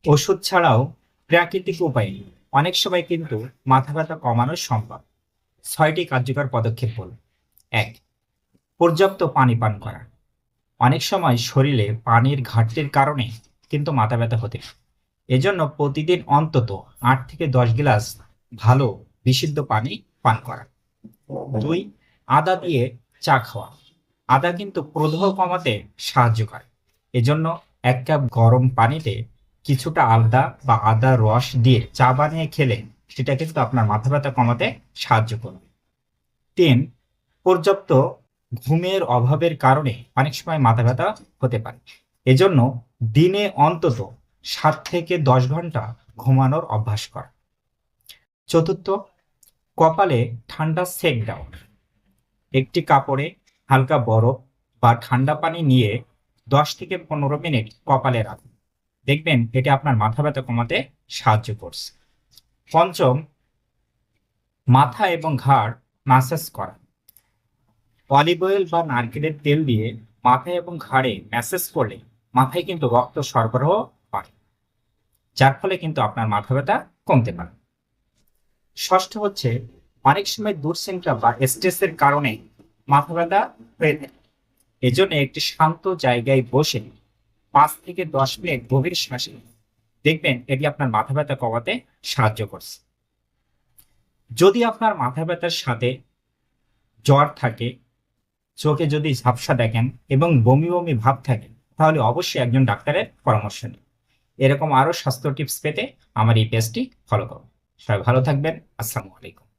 ওষুধ ছাড়াও প্রাকৃতিক উপায়ে অনেক সময় কিন্তু মাথা ব্যথা কমানো সম্ভব। ৬টি কার্যকর পদক্ষেপ হল: ১. পর্যাপ্ত পানি পান করা। অনেক সময় শরীরে পানির ঘাটতির কারণে কিন্তু মাথা ব্যথা হতে পারে। এজন্য প্রতিদিন অন্তত ৮ থেকে ১০ গ্লাস ভালো বিশুদ্ধ পানি পান করা। ২. আদা দিয়ে চা খাওয়া। আদা কিন্তু প্রদাহ কমাতে সাহায্য করে। এজন্য ১ কাপ গরম পানিতে কিছুটা আদা বা আদার রস দিয়ে চা বানিয়ে খেলে সেটা কিন্তু আপনার মাথা ব্যথা কমাতে সাহায্য করবে। ৩. পর্যাপ্ত ঘুমের অভাবের কারণে অনেক সময় মাথা ব্যথা হতে পারে। এজন্য দিনে অন্তত ৭ থেকে ১০ ঘন্টা ঘুমানোর অভ্যাস করা। ৪. কপালে ঠান্ডা সেক দাও। একটি কাপড়ে হালকা বরফ বা ঠান্ডা পানি নিয়ে ১০ থেকে ১৫ মিনিট কপালে রাখুন। দেখবেন এটি আপনার মাথা ব্যথা কমাতে সাহায্য করছে। ৫. মাথা এবং ঘাড় ম্যাসাজ করা। অলিভ অয়েল বা নারকেলের তেল দিয়ে মাথায় এবং ঘাড়ে ম্যাসাজ করলে মাথায় কিন্তু রক্ত সরবরাহ বাড়ে, যার ফলে কিন্তু আপনার মাথা ব্যথা কমতে পারে। ৬ষ্ঠ হচ্ছে, অনেক সময় দুশ্চিন্তা বা স্ট্রেসের কারণে মাথা ব্যথা হয়ে থাকে। এজন্য একটি শান্ত জায়গায় বসে ৫ থেকে ১০ মিনিট গভীর শ্বাস নিন। দেখবেন এটি আপনার মাথা ব্যথা কমাতে সাহায্য করছে। যদি আপনার মাথা ব্যথার সাথে জ্বর থাকে, চোখে যদি ঝাপসা দেখেন এবং বমি বমি ভাব থাকে, তাহলে অবশ্যই একজন ডাক্তারের পরামর্শ নিন। এরকম আরো স্বাস্থ্য টিপস পেতে আমার এই পেজটি ফলো করুন। সবাই ভালো থাকবেন। আসসালামু আলাইকুম।